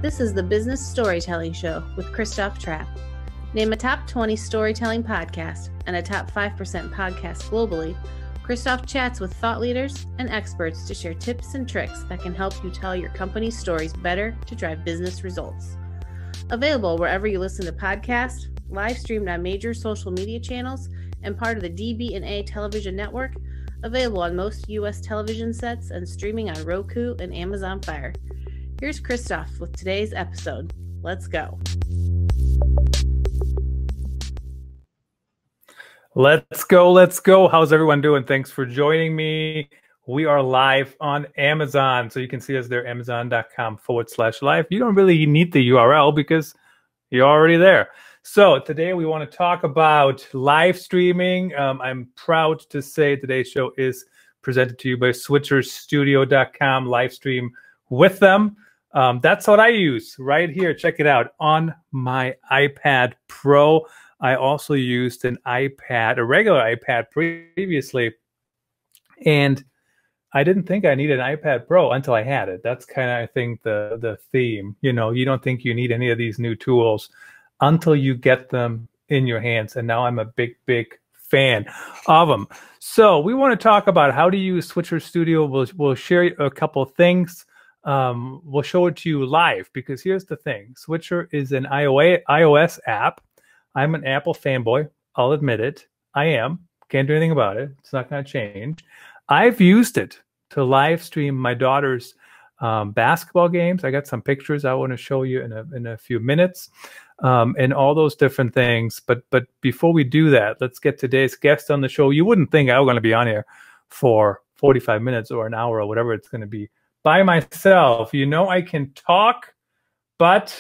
This is the Business Storytelling Show with Christoph Trapp. Name a top 20 storytelling podcast and a top 5% podcast globally. Christoph chats with thought leaders and experts to share tips and tricks that can help you tell your company's stories better to drive business results. Available wherever you listen to podcasts, live streamed on major social media channels, and part of the DB&A television network. Available on most U.S. television sets and streaming on Roku and Amazon Fire. Here's Christoph with today's episode. Let's go. Let's go. Let's go. How's everyone doing? Thanks for joining me. We are live on Amazon. So you can see us there, amazon.com/live. You don't really need the URL because you're already there. So today we want to talk about live streaming. I'm proud to say today's show is presented to you by switcherstudio.com. Live stream with them. That's what I use right here. Check it out on my iPad Pro. I also used an iPad, a regular iPad previously, and I didn't think I needed an iPad Pro until I had it. That's kind of, I think, the theme. You know, you don't think you need any of these new tools until you get them in your hands. And now I'm a big fan of them. So we want to talk about how to use Switcher Studio. We'll share a couple things. We'll show it to you live because here's the thing. Switcher is an iOS app. I'm an Apple fanboy. I'll admit it. I am. Can't do anything about it. It's not going to change. I've used it to live stream my daughter's basketball games. I got some pictures I want to show you in a few minutes, and all those different things. But before we do that, let's get today's guest on the show. You wouldn't think I was going to be on here for 45 minutes or an hour or whatever it's going to be by myself. You know, I can talk, but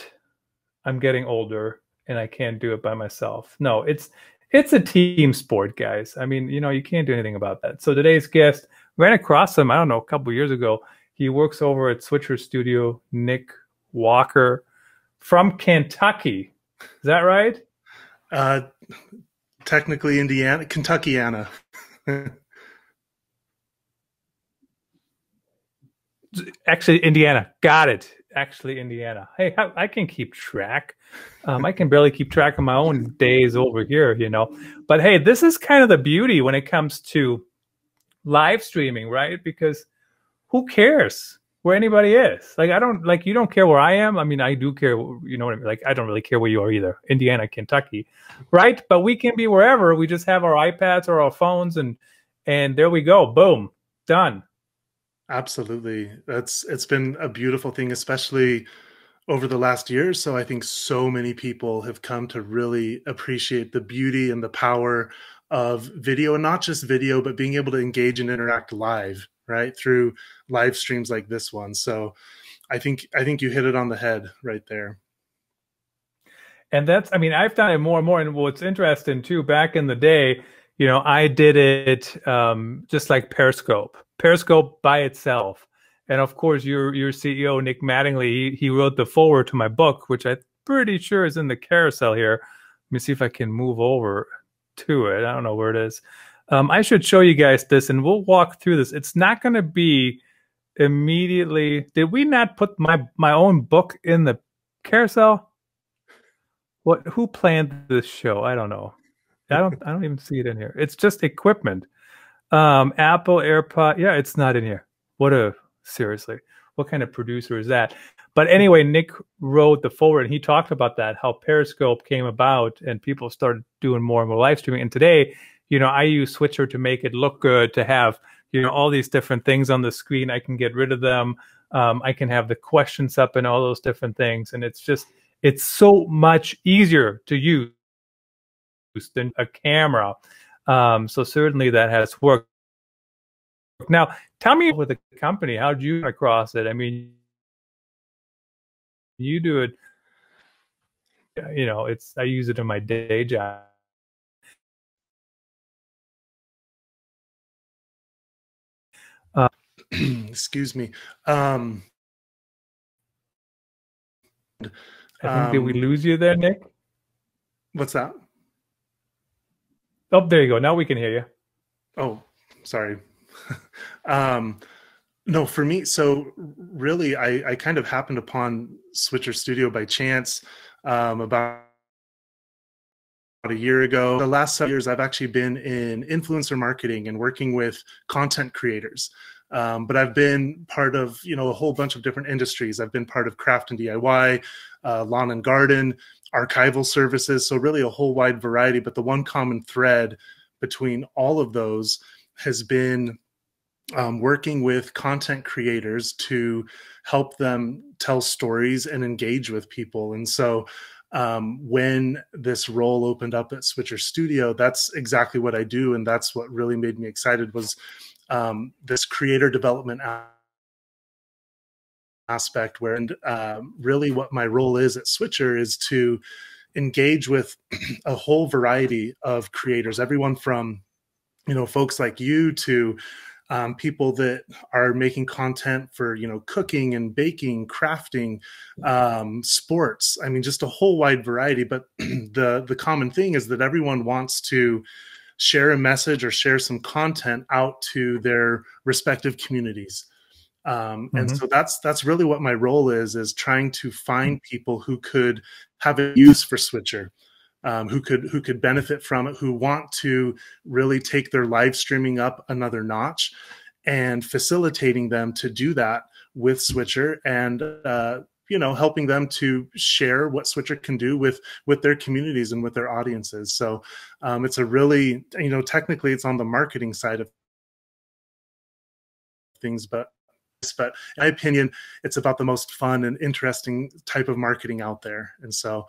I'm getting older and I can't do it by myself. No, it's a team sport, guys. I mean, you know, you can't do anything about that. So today's guest, ran across him, I don't know, a couple of years ago. He works over at Switcher Studio, Nick Walker from Kentucky. Is that right? Technically Indiana, Kentuckiana. Actually, Indiana. Got it. Actually, Indiana. Hey, I can keep track. I can barely keep track of my own days over here, you know. But hey, this is kind of the beauty when it comes to live streaming, right? Because who cares where anybody is? Like, you don't care where I am. I mean, I do care, you know what I mean? Like, I don't really care where you are either. Indiana, Kentucky, right? But we can be wherever. We just have our iPads or our phones, and there we go. Boom. Done. Absolutely. It's been a beautiful thing, especially over the last year. So I think so many people have come to really appreciate the beauty and the power of video, and not just video, but being able to engage and interact live, right? Through live streams like this one. So I think you hit it on the head right there. And I mean, I've done it more and more. And what's interesting too, back in the day, you know, I did it just like Periscope by itself. And of course, your CEO, Nick Mattingly, he wrote the foreword to my book, which I'm pretty sure is in the carousel here. Let me see if I can move over to it. I don't know where it is. I should show you guys this, and we'll walk through this. It's not going to be immediately. Did we not put my own book in the carousel? Who planned this show? I don't know. I don't even see it in here. It's just equipment. Apple AirPod. Yeah, it's not in here. Seriously, what kind of producer is that? But anyway, Nick wrote the forward, and he talked about that, how Periscope came about and people started doing more and more live streaming. And today, you know, I use Switcher to make it look good, to have, you know, all these different things on the screen. I can get rid of them. I can have the questions up and all those different things. And it's so much easier to use than a camera. So certainly that has worked. Now, tell me with the company, how did you come across it? I mean, you do it, you know, I use it in my day job. Excuse me. I think, did we lose you there, Nick? What's that? Oh, there you go. Now we can hear you. Oh, sorry. No, for me, so really, I kind of happened upon Switcher Studio by chance about a year ago. The last 7 years, I've actually been in influencer marketing and working with content creators. But I've been part of, a whole bunch of different industries. I've been part of craft and DIY, lawn and garden, archival services. So really a whole wide variety. But the one common thread between all of those has been working with content creators to help them tell stories and engage with people. And so when this role opened up at Switcher Studio, that's exactly what I do. And that's what really made me excited was this creator development aspect where, and really what my role is at Switcher is to engage with a whole variety of creators, everyone from, folks like you to people that are making content for, cooking and baking, crafting, sports. I mean, just a whole wide variety. But the common thing is that everyone wants to share a message or share some content out to their respective communities. And so that's really what my role is trying to find people who could have a use for Switcher. Who could benefit from it, who want to really take their live streaming up another notch, and facilitating them to do that with Switcher, and helping them to share what Switcher can do with their communities and with their audiences. So it's a really, technically it's on the marketing side of things, but in my opinion, it's about the most fun and interesting type of marketing out there. And so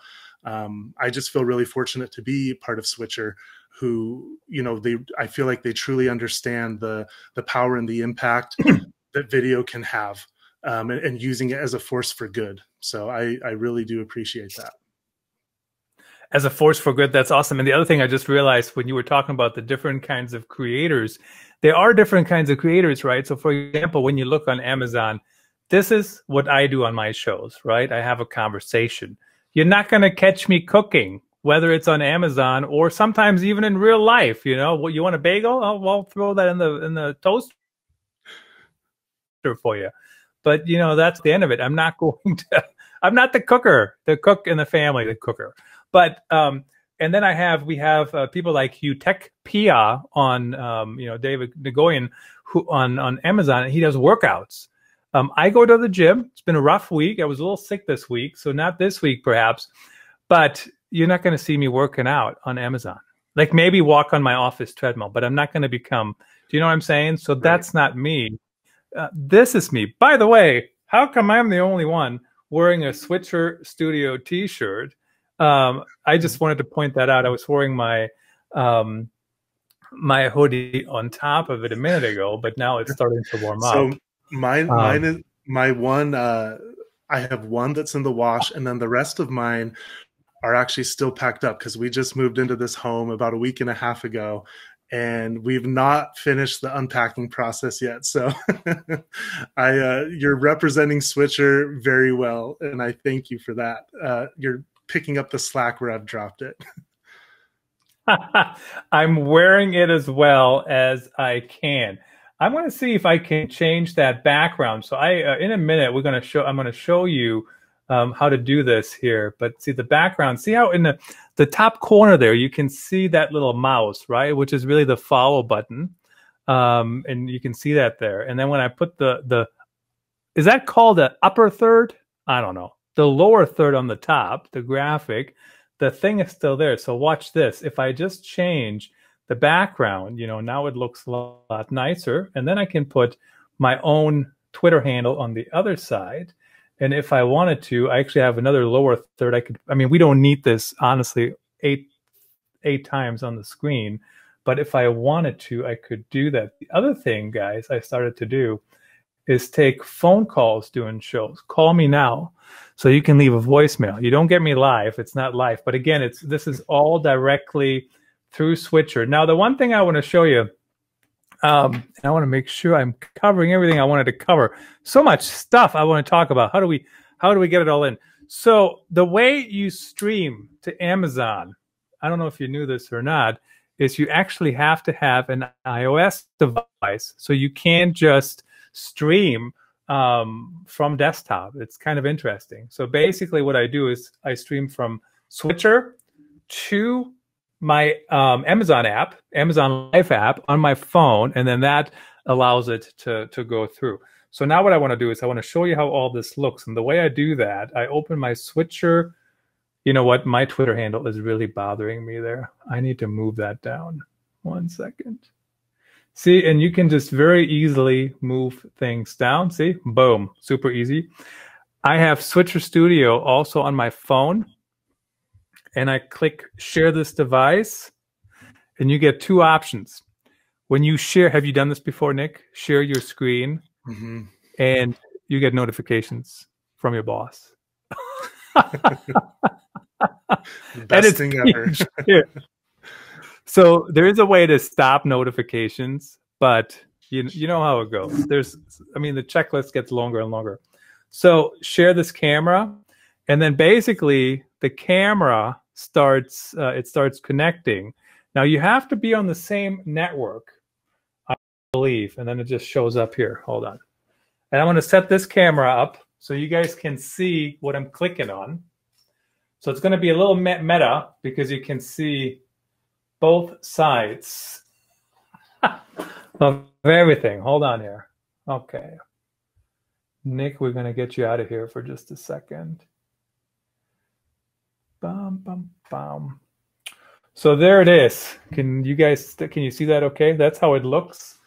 I just feel really fortunate to be part of Switcher, who, I feel like they truly understand the power and the impact that video can have, and using it as a force for good. So I really do appreciate that. As a force for good, that's awesome. And the other thing I just realized when you were talking about the different kinds of creators, there are different kinds of creators, right? So for example, when you look on Amazon, this is what I do on my shows, right? I have a conversation. You're not going to catch me cooking, whether it's on Amazon or sometimes even in real life. You want a bagel? I'll throw that in the toaster for you. But that's the end of it. I'm not going to. I'm not the cooker, the cook in the family, the cooker. But and then we have people like Hugh Tech Pia on David Nagoyan, who on Amazon. He does workouts. I go to the gym. It's been a rough week. I was a little sick this week, so not this week perhaps. But you're not going to see me working out on Amazon. Like maybe walk on my office treadmill, but I'm not going to become. Do you know what I'm saying? So that's not me. This is me. By the way, how come I'm the only one wearing a Switcher Studio T-shirt? I just wanted to point that out. I was wearing my my hoodie on top of it a minute ago, but now it's starting to warm up. So mine is my one. I have one that's in the wash, and then the rest of mine are actually still packed up because we just moved into this home about a week and a half ago, and we've not finished the unpacking process yet. So you're representing Switcher very well, and I thank you for that. You're picking up the slack where I've dropped it. I'm wearing it as well as I can. I'm going to see if I can change that background. So in a minute, I'm going to show you how to do this here. But see the background, see how in the top corner there, you can see that little mouse, right? Which is really the follow button. And you can see that there. And then when I put is that called the upper third? I don't know. The lower third on the top, the graphic, the thing is still there. So watch this. If I just change the background, now it looks a lot nicer. And then I can put my own Twitter handle on the other side. And if I wanted to, I actually have another lower third. We don't need this, honestly, eight times on the screen. But if I wanted to, I could do that. The other thing, guys, I started to do is take phone calls doing shows. Call me now. So you can leave a voicemail. You don't get me live. It's not live. But again, this is all directly through Switcher. Now, the one thing I want to show you, and I want to make sure I'm covering everything I wanted to cover. So much stuff I want to talk about. How do we get it all in? So the way you stream to Amazon, I don't know if you knew this or not, is you actually have to have an iOS device. So you can't just stream from desktop. It's kind of interesting. So basically what I do is I stream from Switcher to my Amazon app, Amazon Life app on my phone, and then that allows it to go through. So now what I want to do is I want to show you how all this looks. And the way I do that, I open my Switcher. You know what? My Twitter handle is really bothering me there. I need to move that down. 1 second. See, and you can just very easily move things down. See, boom, super easy. I have Switcher Studio also on my phone, and I click share this device, and you get 2 options. When you share, have you done this before, Nick? Share your screen, and you get notifications from your boss. Best thing ever. So there is a way to stop notifications, but you know how it goes. I mean, the checklist gets longer and longer. So share this camera, and then basically the camera starts connecting. Now you have to be on the same network, I believe, and then it just shows up here. Hold on. And I'm going to set this camera up so you guys can see what I'm clicking on. So it's going to be a little meta because you can see both sides of everything. Hold on here. Okay. Nick, we're going to get you out of here for just a second. Bum, bum, bum. So there it is. Can you see that okay? That's how it looks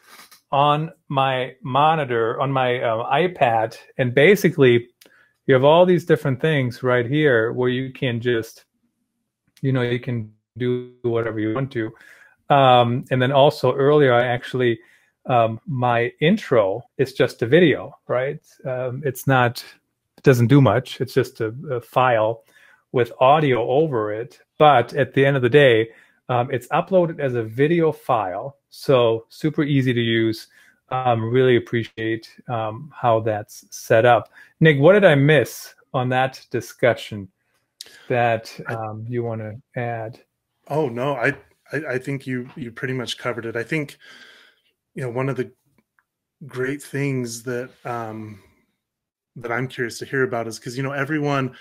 on my monitor, on my iPad. And basically, you have all these different things right here where you can just, you can do whatever you want to. And then also earlier, I actually, my intro is just a video, right? It doesn't do much. It's just a file with audio over it. But at the end of the day, it's uploaded as a video file. So super easy to use. Really appreciate how that's set up. Nick, what did I miss on that discussion that you want to add? Oh, no, I think you pretty much covered it. I think, one of the great things that that I'm curious to hear about is because, everyone,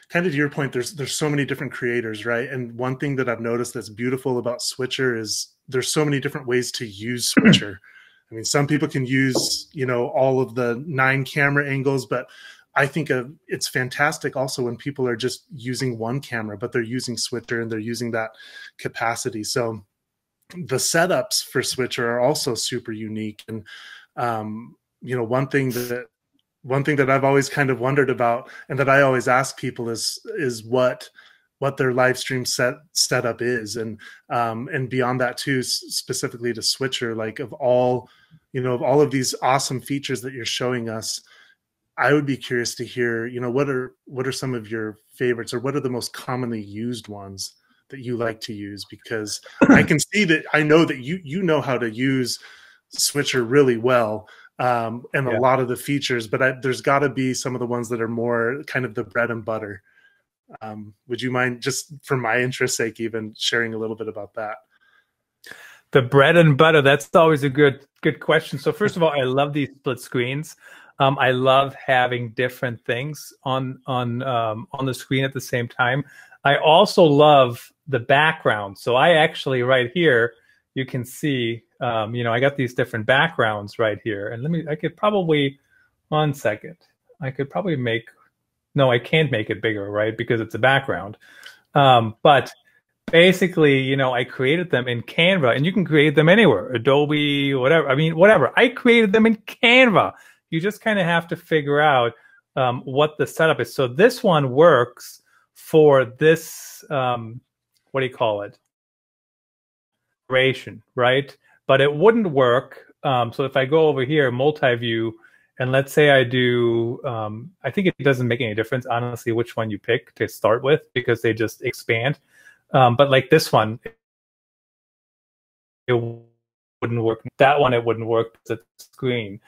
kind of to your point, there's so many different creators, right? And one thing that I've noticed that's beautiful about Switcher is there's so many different ways to use Switcher. I mean, some people can use, all of the 9 camera angles, but I think it's fantastic also when people are just using one camera, but they're using Switcher and they're using that capacity. So the setups for Switcher are also super unique. And, one thing that I've always kind of wondered about and that I always ask people is what their live stream setup is. And beyond that too, specifically to Switcher, like of all of these awesome features that you're showing us, I would be curious to hear, what are some of your favorites, or what are the most commonly used ones that you like to use? Because I can see that, I know that you know how to use Switcher really well, and a lot of the features, but there's got to be some of the ones that are more kind of the bread and butter. Would you mind, just for my interest's sake, even sharing a little bit about that? The bread and butter, that's always a good question. So first of all, I love these split screens. I love having different things on the screen at the same time. I also love the background. So I actually, right here, you can see, I got these different backgrounds right here. And I could probably, 1 second, I could probably no, I can't make it bigger, right? Because it's a background. But basically, I created them in Canva, and you can create them anywhere, Adobe, whatever. I mean, whatever. I created them in Canva. You just kind of have to figure out what the setup is. So this one works for this, what do you call it? Right? But it wouldn't work. So if I go over here, multi-view, and let's say I do, I think it doesn't make any difference, honestly, which one you pick to start with, because they just expand. But like this one, it wouldn't work. That one, it wouldn't work because it's screen.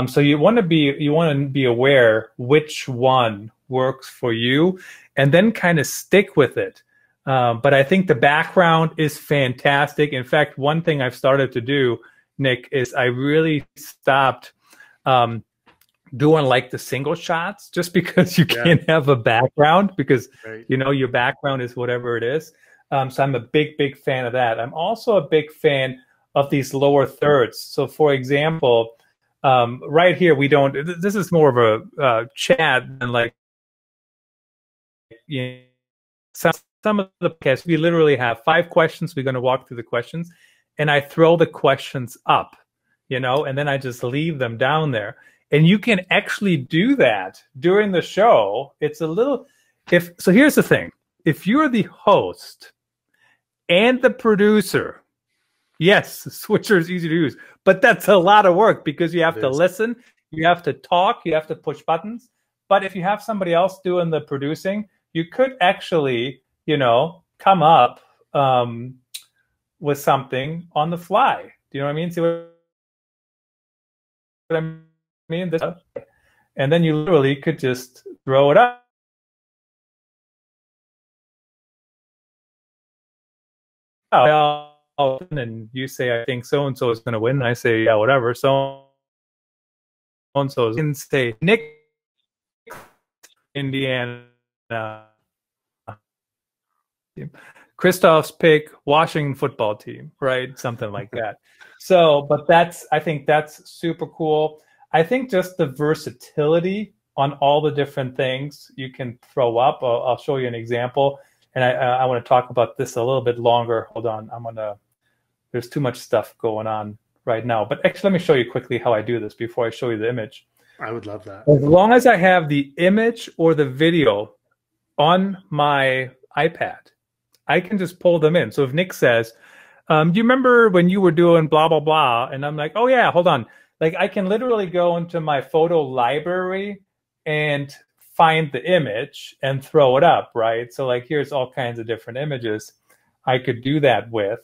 So you want to be aware which one works for you, and then kind of stick with it. But I think the background is fantastic. In fact, one thing I've started to do, Nick, is I really stopped doing like the single shots just because you can't have a background because, your background is whatever it is. So I'm a big fan of that. I'm also a big fan of these lower thirds. So for example, right here, this is more of a chat than like, some of the podcasts, we literally have 5 questions. We're going to walk through the questions and I throw the questions up, and then I just leave them down there. And you can actually do that during the show. It's a little, so here's the thing. If you're the host and the producer, yes, the switcher is easy to use, but that's a lot of work because you have to listen, you have to talk, you have to push buttons. But if you have somebody else doing the producing, you could actually, come up with something on the fly. Do you know what I mean? See what I mean? And then you literally could just throw it up. And you say, I think so-and-so is going to win. And I say, yeah, whatever. So-and-so is going to say, Nick, Indiana. Christoph's pick, Washington football team, right? Something like that. So, but I think that's super cool. I think just the versatility on all the different things you can throw up. I'll show you an example. And I want to talk about this a little bit longer. Hold on. There's too much stuff going on right now. But actually, let me show you quickly how I do this before I show you the image. I would love that. As long as I have the image or the video on my iPad, I can just pull them in. So if Nick says, do you remember when you were doing blah, blah, blah? And I'm like, oh, yeah, hold on. Like I can literally go into my photo library and find the image and throw it up, right? So like here's all kinds of different images I could do that with.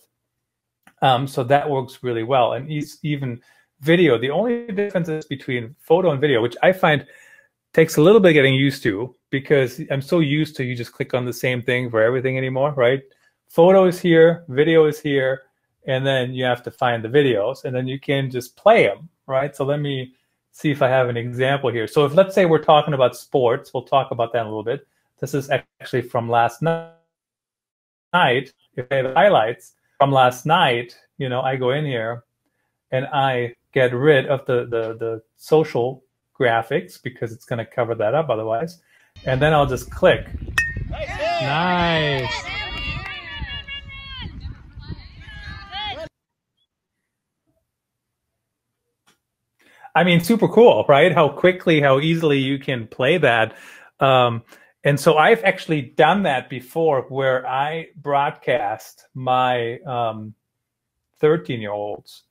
So that works really well. And even video, the only difference is between photo and video, which I find takes a little bit getting used to because I'm so used to you just click on the same thing for everything anymore, right? Photo is here, video is here, and then you have to find the videos and then you can just play them, right? So let me see if I have an example here. So if let's say we're talking about sports, we'll talk about that in a little bit. This is actually from last night. If I have highlights from last night, I go in here and I get rid of the social graphics because it's going to cover that up otherwise. And then I'll just click. Nice. I mean, super cool, right? How easily you can play that. And so I've actually done that before where I broadcast my 13-year-olds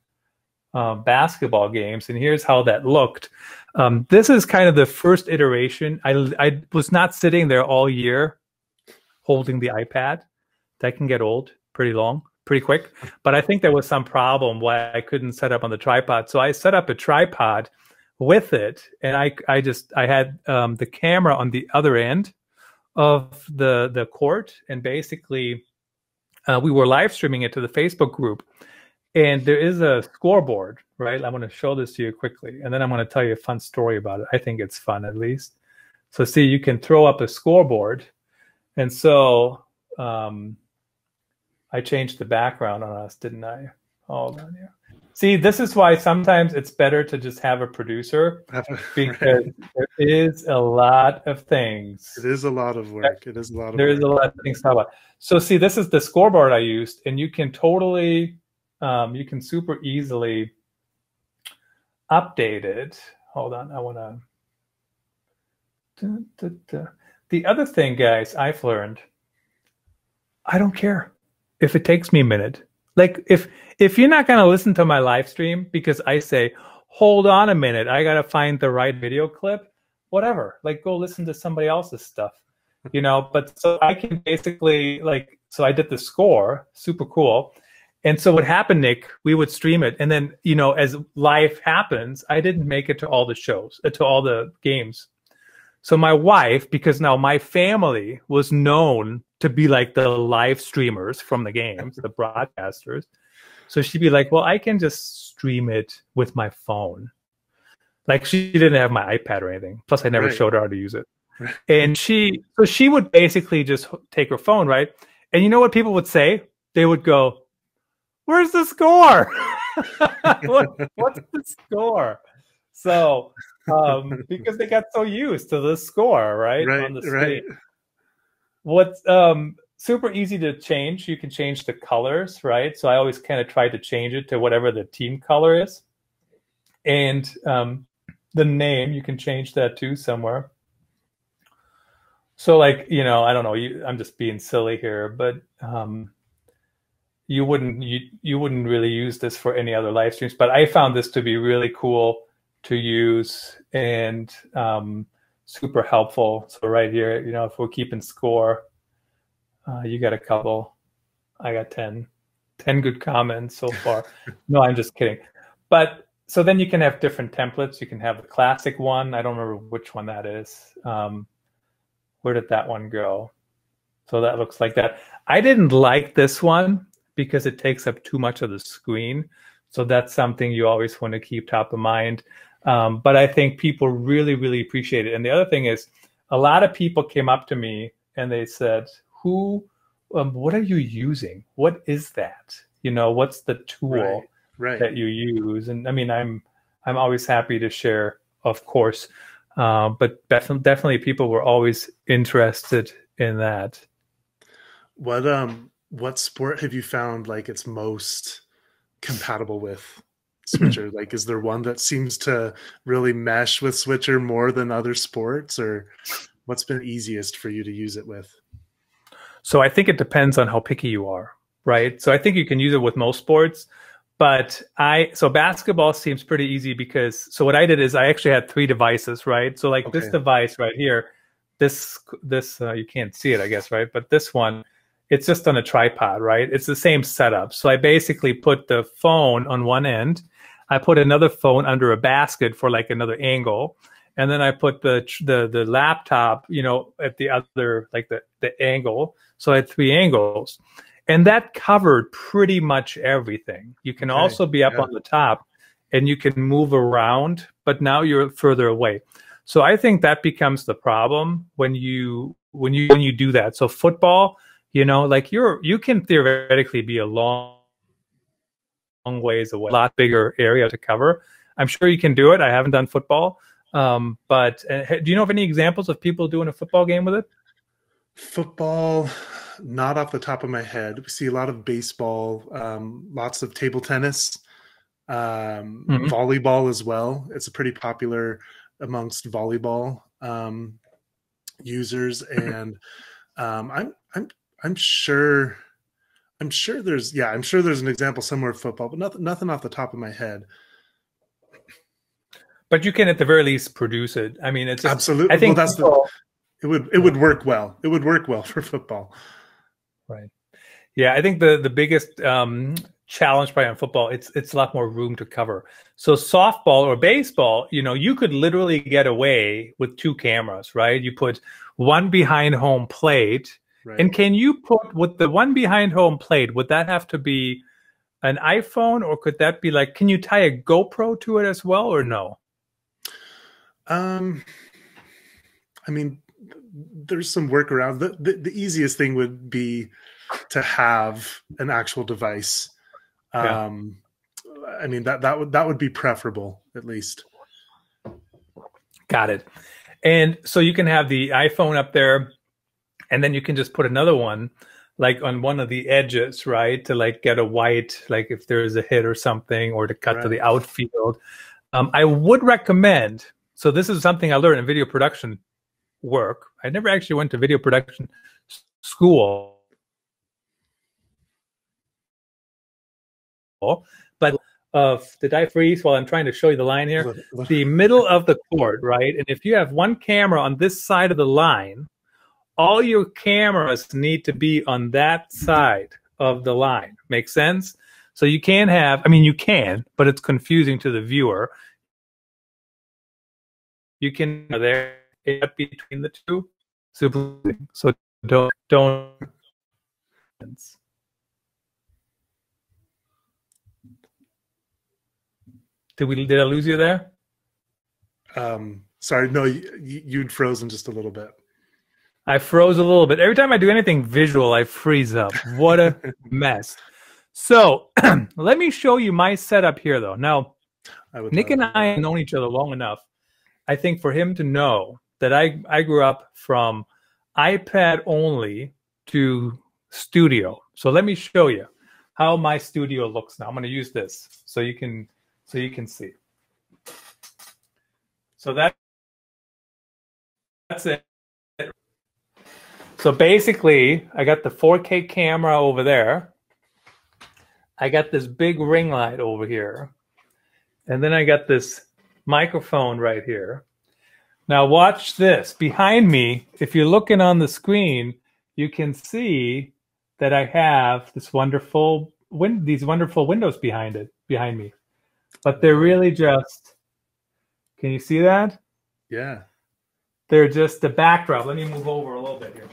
basketball games. And here's how that looked. This is kind of the first iteration. I was not sitting there all year holding the iPad. That can get old pretty quick. But I think there was some problem why I couldn't set up on the tripod. So I set up a tripod with it. And I had the camera on the other end of the court. And basically we were live streaming it to the Facebook group. And there is a scoreboard, right? I'm going to show this to you quickly. And then I'm going to tell you a fun story about it. I think it's fun, at least. So see, you can throw up a scoreboard. And so I changed the background on us, didn't I? Hold on here. See, this is why sometimes it's better to just have a producer because there is a lot of things. It is a lot of work. It is a lot of There is a lot of things to talk about. So see, this is the scoreboard I used, and you can totally... you can super easily update it. Hold on, I want to. The other thing, guys, I've learned, I don't care if it takes me a minute. Like if you're not gonna listen to my live stream because I say, hold on a minute, I gotta find the right video clip, whatever. Like go listen to somebody else's stuff, But so I can basically so I did the score, super cool. And so what happened, Nick, we would stream it. And then, as life happens, I didn't make it to all the shows, to all the games. So my wife, because now my family was known to be like the live streamers from the games, the broadcasters. So she'd be like, well, I can just stream it with my phone. Like she didn't have my iPad or anything. Plus, I never Right. showed her how to use it. Right. And she would basically just take her phone, right? And you know what people would say? They would go, "Where's the score? What's the score?" So because they got so used to the score, right, Right. on the Right. screen. What's super easy to change? You can change the colors, right? So I always kind of try to change it to whatever the team color is, and the name you can change that too somewhere. So, like, you know, I don't know. I'm just being silly here, but you wouldn't really use this for any other live streams. But I found this to be really cool to use and super helpful. So right here, you know, if we're keeping score, you got a couple. I got 10 good comments so far. No, I'm just kidding. But so then you can have different templates. You can have the classic one. I don't remember which one that is. Where did that one go? So that looks like that. I didn't like this one because it takes up too much of the screen. So that's something you always want to keep top of mind. But I think people really, really appreciate it. And the other thing is, a lot of people came up to me and they said, what are you using? What is that? You know, what's the tool that you use? And I mean, I'm always happy to share, of course. But definitely people were always interested in that. What sport have you found like it's most compatible with Switcher? Like, is there one that seems to really mesh with Switcher more than other sports, or what's been easiest for you to use it with? So I think it depends on how picky you are, right? So I think you can use it with most sports, but so basketball seems pretty easy because, so what I did is I actually had 3 devices, right? So like this device right here, this you can't see it, I guess, right? But this one, it's just on a tripod, right? It's the same setup. So I basically put the phone on one end. I put another phone under a basket for like another angle. And then I put the laptop, you know, at the other, like the angle. So I had 3 angles. And that covered pretty much everything. You can also be up on the top and you can move around, but now you're further away. So I think that becomes the problem when you do that. So football, you know, like you can theoretically be a long ways away, a lot bigger area to cover. I'm sure you can do it. I haven't done football. But do you know of any examples of people doing a football game with it? Football, not off the top of my head. We see a lot of baseball, lots of table tennis, volleyball as well. It's a pretty popular amongst volleyball users, and I'm sure there's an example somewhere of football, but nothing off the top of my head. But you can at the very least produce it. I mean, it's just, absolutely. I think it would work well. It would work well for football. Right. Yeah, I think the biggest challenge probably on football, it's a lot more room to cover. So softball or baseball, you know, you could literally get away with 2 cameras, right? You put one behind home plate. Right. And can you put with the one behind home plate, would that have to be an iPhone, or could that be like, can you tie a GoPro to it as well, or no? I mean, there's some workarounds. The easiest thing would be to have an actual device. I mean, that would be preferable, at least. Got it. And so you can have the iPhone up there, and then you can just put another one like on one of the edges, right? To like get a white, like if there's a hit or something, or to cut to the outfield. I would recommend, so this is something I learned in video production work. I never actually went to video production school, but did I freeze while I'm trying to show you the line here? The middle of the court, right? And if you have one camera on this side of the line, all your cameras need to be on that side of the line. Make sense? So you can't have, I mean, you can, but it's confusing to the viewer. You can there between the two. So don't. Did I lose you there? Sorry, no, you'd frozen just a little bit. I froze a little bit. Every time I do anything visual, I freeze up. What a mess. So let me show you my setup here, though. Now, Nick and I have known each other long enough, I think, for him to know that I grew up from iPad only to studio. So let me show you how my studio looks now. I'm going to use this so you can see. So that's it. So basically, I got the 4K camera over there. I got this big ring light over here. And then I got this microphone right here. Now watch this. Behind me, if you're looking on the screen, you can see that I have these wonderful windows behind me. But they're really just, can you see that? Yeah. They're just the backdrop. Let me move over a little bit here.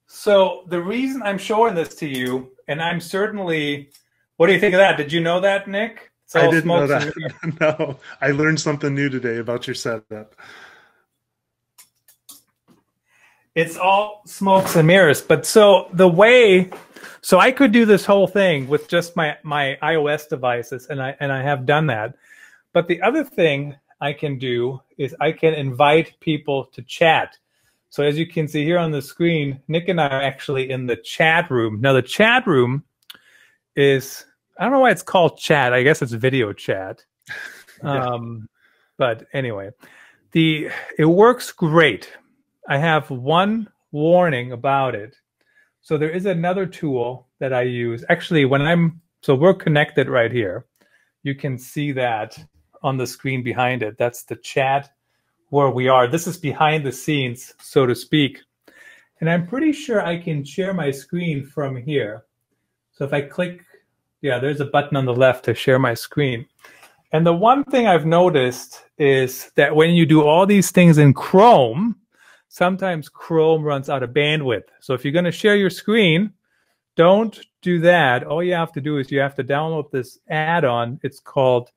So the reason I'm showing this to you, and I'm certainly, what do you think of that? Did you know that, Nick? I didn't know that. No, I learned something new today about your setup. It's all smokes and mirrors. But so I could do this whole thing with just my iOS devices, and I have done that. But the other thing I can do is I can invite people to chat. So as you can see here on the screen, Nick and I are actually in the chat room. Now the chat room is, I don't know why it's called chat. I guess it's video chat. Yeah. But anyway, it works great. I have one warning about it. So there is another tool that I use. Actually, so we're connected right here. You can see that on the screen behind it. That's the chat where we are. This is behind the scenes, so to speak. And I'm pretty sure I can share my screen from here. So if I click, yeah, there's a button on the left to share my screen. And the one thing I've noticed is that when you do all these things in Chrome, sometimes Chrome runs out of bandwidth. So if you're going to share your screen, don't do that. All you have to do is you have to download this add-on. It's called,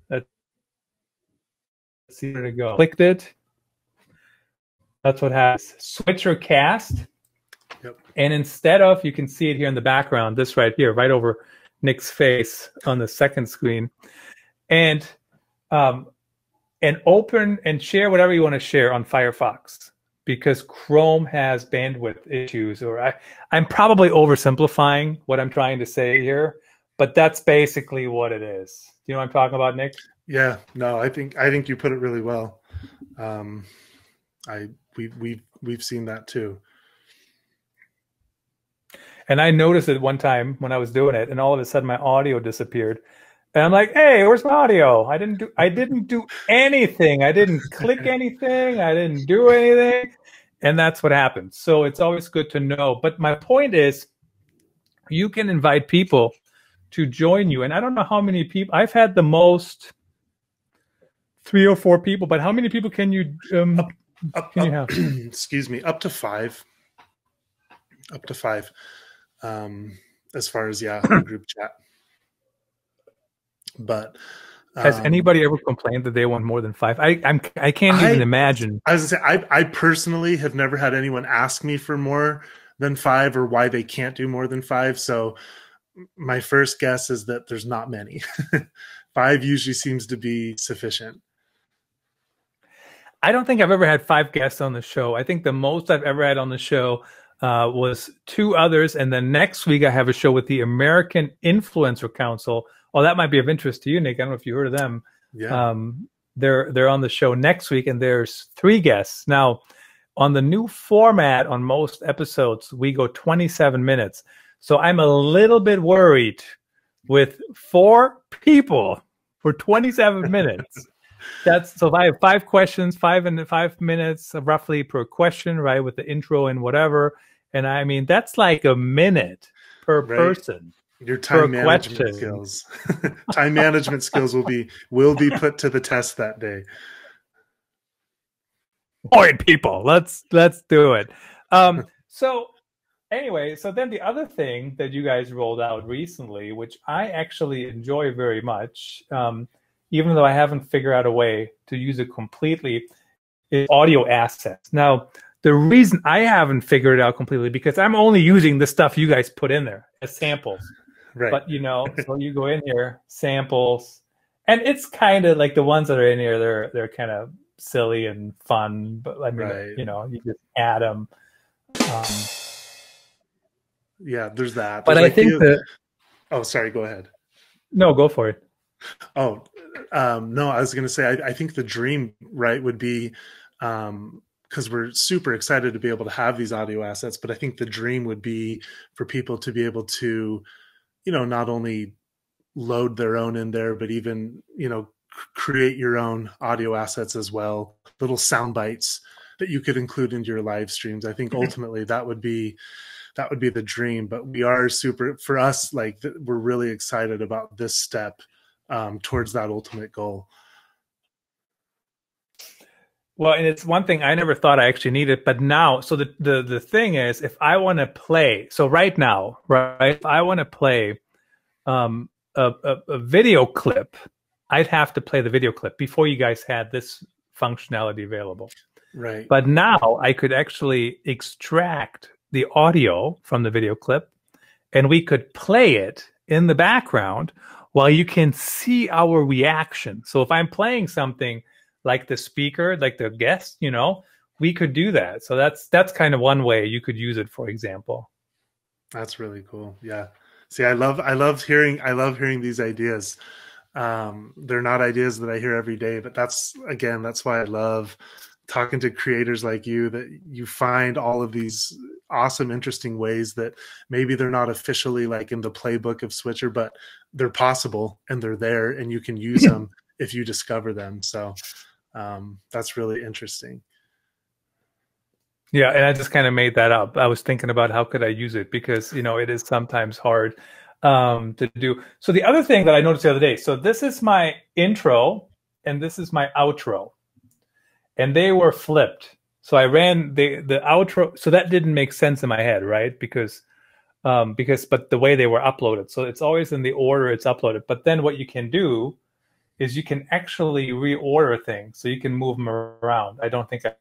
let's see where to go. Clicked it. That's what happens. Switcher cast. Yep. And instead of, you can see it here in the background, this right here, right over Nick's face on the second screen. And open and share whatever you want to share on Firefox, because Chrome has bandwidth issues. Or I'm probably oversimplifying what I'm trying to say here, but that's basically what it is. Do you know what I'm talking about, Nick? Yeah, no, I think you put it really well. We've seen that too. And I noticed it one time when I was doing it, and all of a sudden my audio disappeared. And I'm like, hey, where's my audio? I didn't do anything. I didn't click anything. I didn't do anything. And that's what happens. So it's always good to know. But my point is, you can invite people to join you. And I don't know how many people. I've had the most 3 or 4 people. But how many people can you have? Excuse me, up to 5. Up to 5. As far as group chat. But has anybody ever complained that they want more than 5? I can't even imagine. I was gonna say, I personally have never had anyone ask me for more than 5 or why they can't do more than 5. So my first guess is that there's not many. 5 usually seems to be sufficient. I don't think I've ever had 5 guests on the show. I think the most I've ever had on the show was 2 others. And then next week I have a show with the American Influencer Council. Oh, that might be of interest to you, Nick. I don't know if you heard of them. Yeah. They're on the show next week, and there's 3 guests. Now, on the new format on most episodes, we go 27 minutes. So I'm a little bit worried with 4 people for 27 minutes. So if I have 5 questions, 5 minutes roughly per question, right, with the intro and whatever. And I mean, that's like a minute per person. Your time management skills. Time management skills will be put to the test that day. All right, people, let's do it. So anyway, so then the other thing that you guys rolled out recently, which I actually enjoy very much, even though I haven't figured out a way to use it completely, is audio assets. Now, the reason I haven't figured it out completely because I'm only using the stuff you guys put in there as samples. Right. But so you go in here, samples, and it's kind of like the ones that are in here. They're kind of silly and fun, but I mean, Right. you just add them. Yeah, there's that. But there's I think that. Oh, sorry. Go ahead. No, go for it. Oh, no, I was going to say, I think the dream, right, would be, because we're super excited to be able to have these audio assets, but I think the dream would be for people to be able to, not only load their own in there, but even, create your own audio assets as well, little sound bites that you could include into your live streams. I think ultimately that would be the dream, but we are for us, like we're really excited about this step towards that ultimate goal. Well, and it's one thing I never thought I actually needed, but now, so the thing is, if I want to play, so right now, right, if I want to play a video clip, I'd have to play the video clip before you guys had this functionality available. Right. But now I could actually extract the audio from the video clip, and we could play it in the background while you can see our reaction. So if I'm playing something like the speaker, like the guest, we could do that. So that's kind of one way you could use it, for example. That's really cool. Yeah. See, I love hearing these ideas. They're not ideas that I hear every day, but that's why I love talking to creators like you, that you find all of these awesome, interesting ways that maybe they're not officially like in the playbook of Switcher, but they're possible and they're there and you can use them if you discover them. So that's really interesting. Yeah, and I just kind of made that up. I was thinking about how could I use it because, it is sometimes hard to do. So the other thing that I noticed the other day, so this is my intro and this is my outro. And they were flipped. So I ran the outro. So that didn't make sense in my head, right? But the way they were uploaded. So it's always in the order it's uploaded. But then what you can do is you can actually reorder things. So you can move them around. I don't think I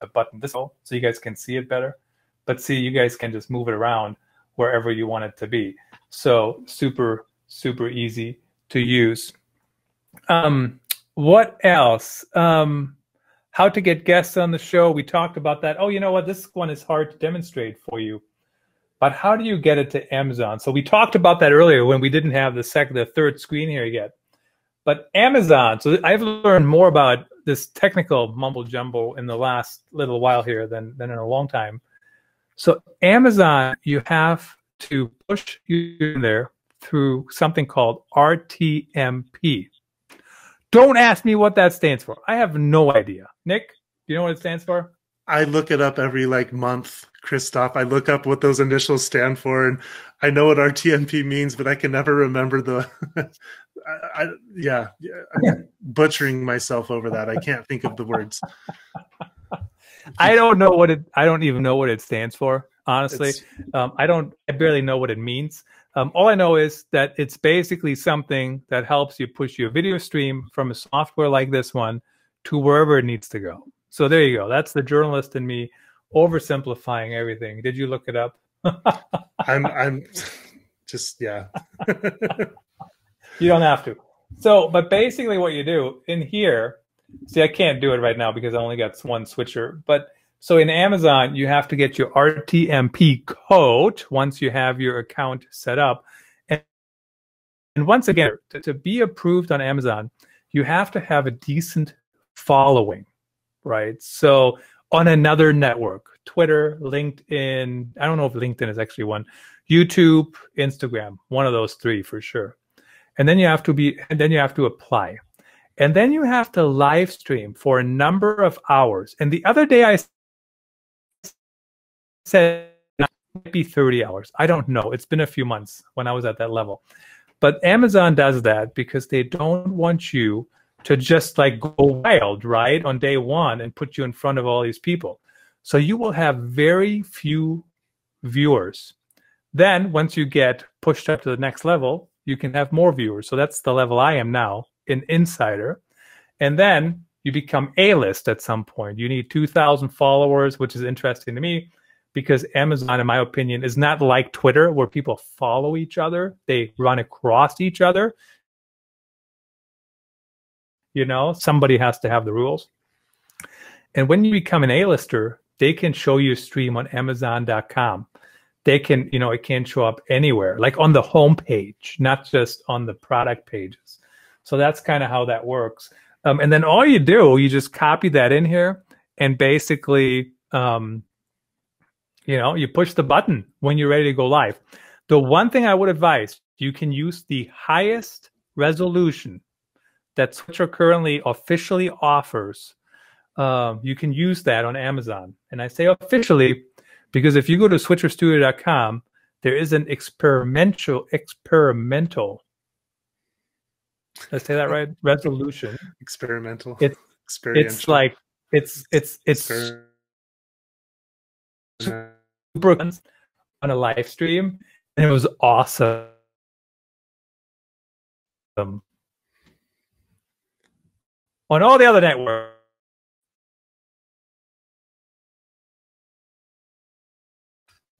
a button this so you guys can see it better. But see, you guys can just move it around wherever you want it to be. So super, super easy to use. What else? How to get guests on the show. We talked about that. Oh, you know what? This one is hard to demonstrate for you. But how do you get it to Amazon? So we talked about that earlier when we didn't have the third screen here yet. But Amazon, so I've learned more about this technical mumbo jumbo in the last little while here than in a long time. So Amazon, you have to push you in there through something called RTMP. Don't ask me what that stands for. I have no idea. Nick, do you know what it stands for? I look it up every month, Christoph. I look up what those initials stand for, and I know what RTMP means, but I can never remember the. I'm butchering myself over that. I can't think of the words. I don't even know what it stands for. Honestly, I barely know what it means. All I know is that it's basically something that helps you push your video stream from a software like this one to wherever it needs to go. So there you go. That's the journalist in me oversimplifying everything. Did you look it up? I'm just, yeah. You don't have to. So, but basically what you do in here, see, I can't do it right now because I only got one switcher, but so in Amazon, you have to get your RTMP code once you have your account set up. And once again, to be approved on Amazon, you have to have a decent following, right? So on another network, Twitter, LinkedIn, I don't know if LinkedIn is actually one, YouTube, Instagram, one of those three for sure. And then you have to apply. And then you have to live stream for a number of hours. And the other day I said it might be 30 hours. I don't know. It's been a few months when I was at that level. But Amazon does that because they don't want you to just like go wild, right, on day one and put you in front of all these people. So you will have very few viewers. Then once you get pushed up to the next level, you can have more viewers. So that's the level I am now, an insider. And then you become A-list at some point. You need 2,000 followers, which is interesting to me because Amazon, in my opinion, is not like Twitter where people follow each other. They run across each other. You know, somebody has to have the rules. And when you become an A-lister, they can show you a stream on Amazon.com. They can, you know, it can show up anywhere, like on the homepage, not just on the product pages. So that's kind of how that works. And then all you do, you just copy that in here and basically, you know, you push the button when you're ready to go live. The one thing I would advise, you can use the highest resolution that Switcher currently officially offers. You can use that on Amazon. And I say officially because if you go to switcherstudio.com, there is an experimental, let's say that right, resolution. Experimental. It's like, it's super on a live stream, and it was awesome. On all the other networks,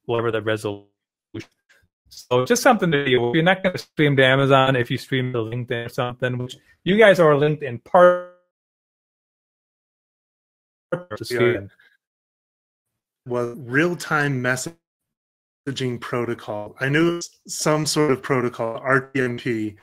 whatever the resolution. So just something to do. If you're not going to stream to Amazon, if you stream to LinkedIn or something, which you guys are LinkedIn partners. Well, real-time messaging protocol. I knew some sort of protocol, RTMP.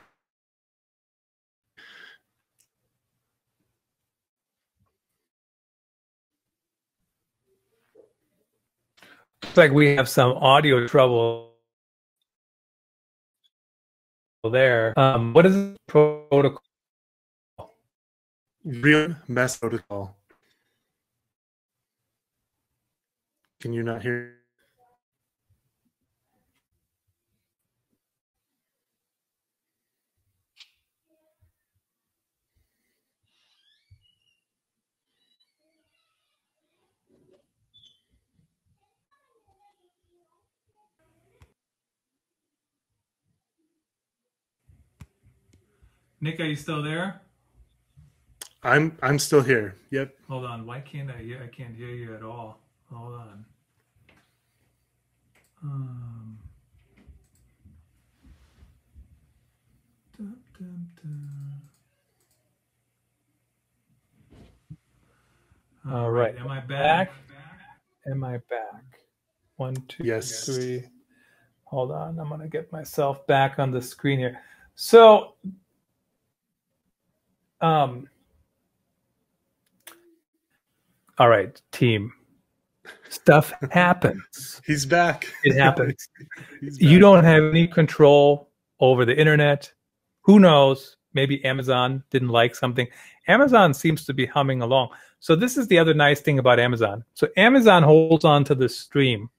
Looks like we have some audio trouble there. What is the protocol? Real mess protocol. Can you not hear? Nick, are you still there? I'm still here. Yep. Hold on. Why can't I can't hear you at all. Hold on. All right. Am I back? Am I back? 1, 2, Yes. 3. Hold on. I'm going to get myself back on the screen here. So, all right, team. Stuff happens. He's back. It happens. He's back. You don't have any control over the internet. Who knows? Maybe Amazon didn't like something. Amazon seems to be humming along. So this is the other nice thing about Amazon. So Amazon holds on to the stream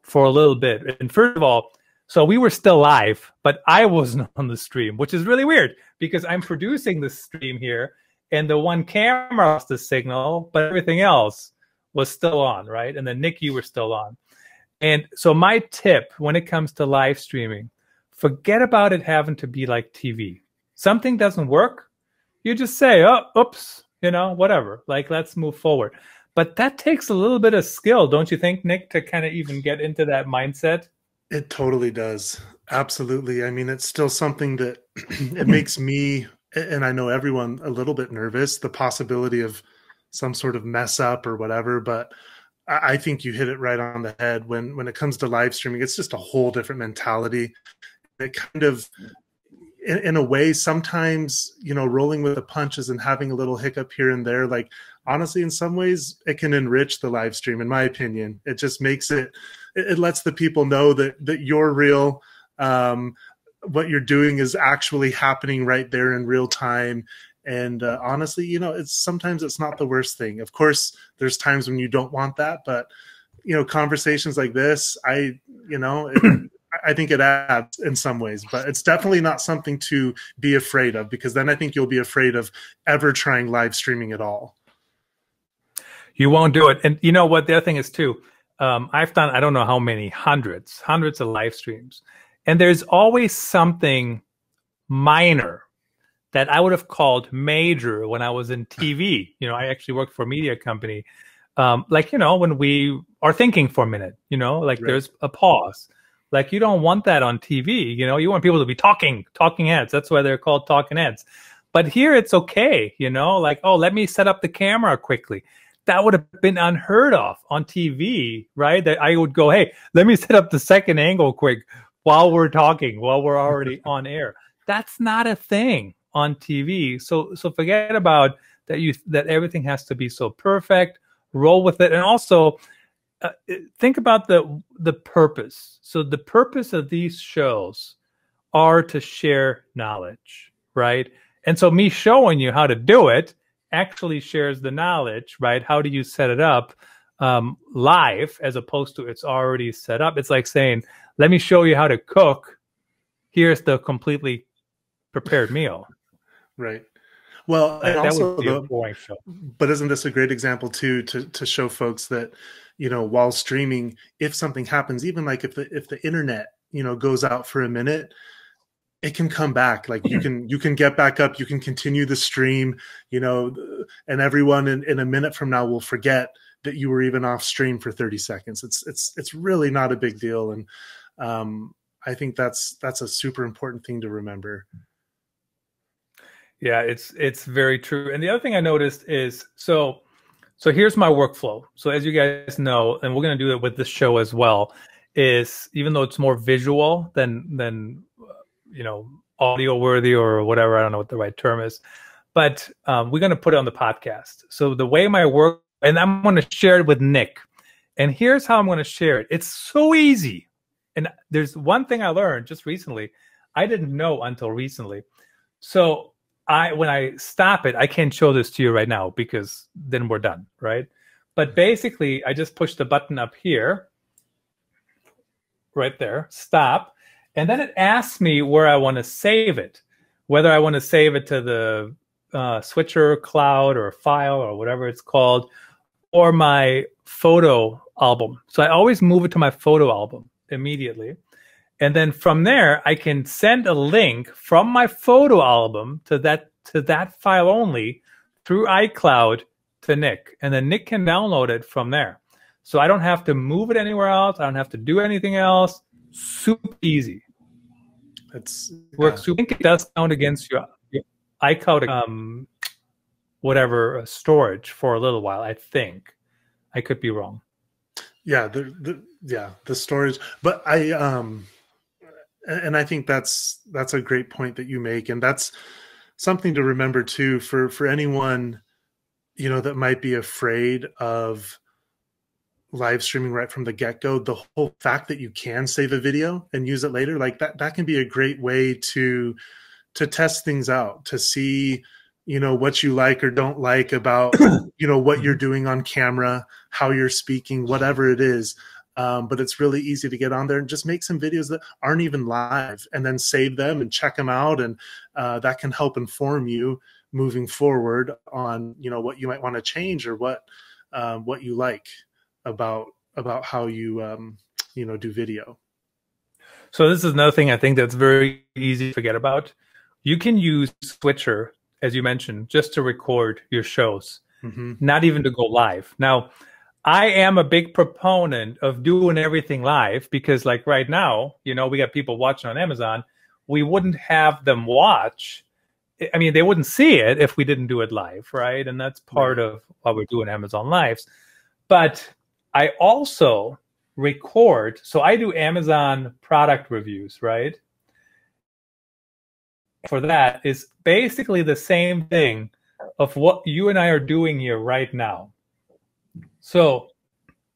for a little bit. And first of all, so we were still live, but I wasn't on the stream, which is really weird because I'm producing the stream here and the one camera lost the signal, but everything else was still on, right? And then Nick, you were still on. And so my tip when it comes to live streaming, forget about it having to be like TV. Something doesn't work, you just say, oh, oops, you know, whatever. Like, let's move forward. But that takes a little bit of skill, don't you think, Nick, to kind of even get into that mindset? It totally does. Absolutely. I mean, it's still something that it makes me, and I know everyone, a little bit nervous, the possibility of some sort of mess up or whatever. But I think you hit it right on the head. When it comes to live streaming, it's just a whole different mentality. It kind of, in a way, sometimes, you know, rolling with the punches and having a little hiccup here and there, like, honestly, in some ways, it can enrich the live stream, in my opinion. It just makes it lets the people know that you're real. What you're doing is actually happening right there in real time. And honestly, you know, sometimes it's not the worst thing. Of course, there's times when you don't want that, but, you know, conversations like this, I I think it adds in some ways, but it's definitely not something to be afraid of, because then I think you'll be afraid of ever trying live streaming at all. You won't do it. And you know what? The other thing is too, I've done, I don't know how many, hundreds of live streams. And there's always something minor that I would have called major when I was in TV. You know, I actually worked for a media company. Like, you know, when we are thinking for a minute, you know, like right. There's a pause. Like, you don't want that on TV. You know, you want people to be talking heads. That's why they're called talking heads. But here it's okay, you know, like, oh, let me set up the camera quickly. That would have been unheard of on TV, right? That I would go, hey, let me set up the second angle quick while we're talking, while we're already on air. That's not a thing on TV. So forget about that. That everything has to be so perfect. Roll with it, and also think about the purpose. So the purpose of these shows are to share knowledge, right? And so me showing you how to do it actually shares the knowledge, right? How do you set it up live as opposed to it's already set up? It's like saying, let me show you how to cook. Here's the completely prepared meal. Right. Well, and that also, would be a boring show. But isn't this a great example too, to show folks that, you know, while streaming, if something happens, even like if the internet, you know, goes out for a minute, it can come back. Like you can get back up, you can continue the stream, you know, and everyone in a minute from now will forget that you were even off stream for 30 seconds. It's really not a big deal. And I think that's a super important thing to remember. Yeah, it's very true. And the other thing I noticed is, so here's my workflow. So as you guys know, and we're going to do it with this show as well, is even though it's more visual than you know, audio worthy or whatever, I don't know what the right term is, but we're going to put it on the podcast. So the way my work, and I'm going to share it with Nick. And here's how I'm going to share it. It's so easy. And there's one thing I learned just recently. I didn't know until recently. So when I stop it, I can't show this to you right now because then we're done, right? But basically, I just push the button up here, right there, stop. And then it asks me where I want to save it, whether I want to save it to the Switcher cloud or file or whatever it's called, or my photo album. So I always move it to my photo album immediately. And then from there, I can send a link from my photo album to that file only through iCloud to Nick. And then Nick can download it from there. So I don't have to move it anywhere else. I don't have to do anything else. Super easy. Works super. I think it does count against your iCloud whatever storage for a little while. I think I could be wrong. Yeah, the storage. But and I think that's a great point that you make, and that's something to remember too for anyone, you know, that might be afraid of live streaming right from the get-go. The whole fact that you can save a video and use it later, like that can be a great way to test things out, to see, you know, what you like or don't like about, you know, what you're doing on camera, how you're speaking, whatever it is. But it's really easy to get on there and just make some videos that aren't even live and then save them and check them out. And that can help inform you moving forward on, you know, what you might want to change or what you like about how you, you know, do video. So this is another thing I think that's very easy to forget about. You can use Switcher, as you mentioned, just to record your shows, not even to go live. Now, I am a big proponent of doing everything live because, like right now, you know, we got people watching on Amazon. We wouldn't have them watch. I mean, they wouldn't see it if we didn't do it live, right? And that's part of why we're doing Amazon Lives. But I also record. So I do Amazon product reviews, right? For that is basically the same thing of what you and I are doing here right now. So